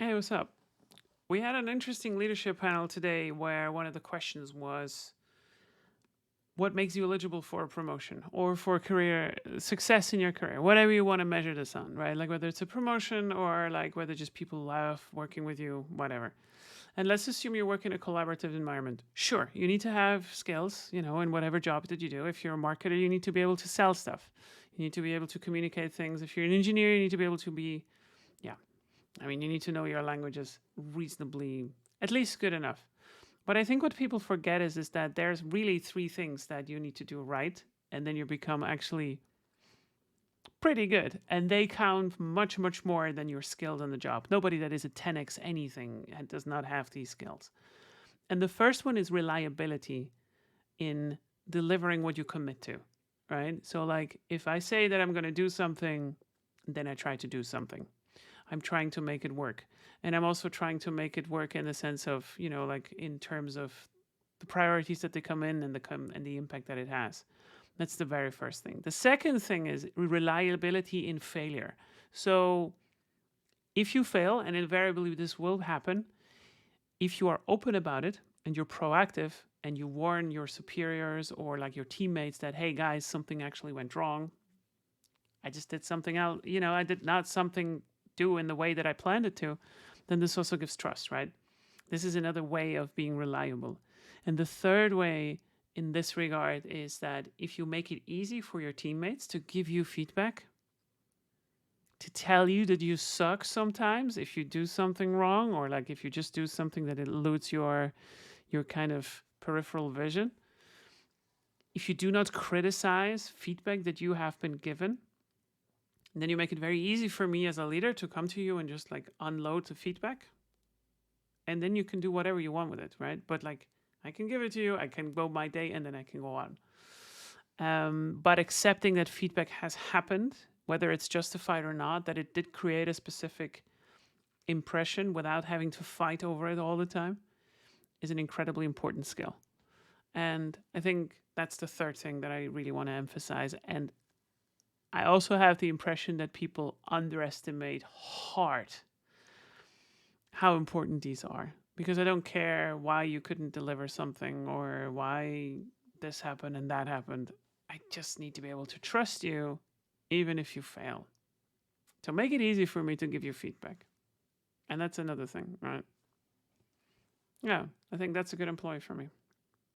Hey, what's up? We had an interesting leadership panel today where one of the questions was what makes you eligible for a promotion or for career success in your career, whatever you want to measure this on, right? Like whether it's a promotion or like whether just people love working with you, whatever. And let's assume you work in a collaborative environment. Sure, you need to have skills, in whatever job that you do. If you're a marketer, you need to be able to sell stuff. You need to be able to communicate things. If you're an engineer, you need to be able to be, yeah, I mean, you need to know your languages reasonably, at least good enough. But I think what people forget is that there's really three things that you need to do right, and then you become actually pretty good. And they count much, much more than your skills on the job. Nobody that is a 10x anything and does not have these skills. And the first one is reliability in delivering what you commit to, right? So, like, if I say that I'm going to do something, then I try to do something. I'm trying to make it work. And I'm also trying to make it work in the sense of, like in terms of the priorities that they come in and the impact that it has. That's the very first thing. The second thing is reliability in failure. So if you fail, and invariably this will happen, if you are open about it and you're proactive and you warn your superiors or like your teammates that, hey guys, something actually went wrong. I just did something else, I did not something do in the way that I planned it to, then this also gives trust, right? This is another way of being reliable. And the third way in this regard is that if you make it easy for your teammates to give you feedback, to tell you that you suck sometimes if you do something wrong, or like if you just do something that eludes your kind of peripheral vision, if you do not criticize feedback that you have been given, then you make it very easy for me as a leader to come to you and just like unload the feedback. And then you can do whatever you want with it, right? But like I can give it to you, I can go my day, and then I can go on. But accepting that feedback has happened, whether it's justified or not, that it did create a specific impression without having to fight over it all the time, is an incredibly important skill. And I think that's the third thing that I really want to emphasize. And I also have the impression that people underestimate hard how important these are. Because I don't care why you couldn't deliver something or why this happened and that happened. I just need to be able to trust you, even if you fail. So make it easy for me to give you feedback. And that's another thing, right? Yeah, I think that's a good employee for me.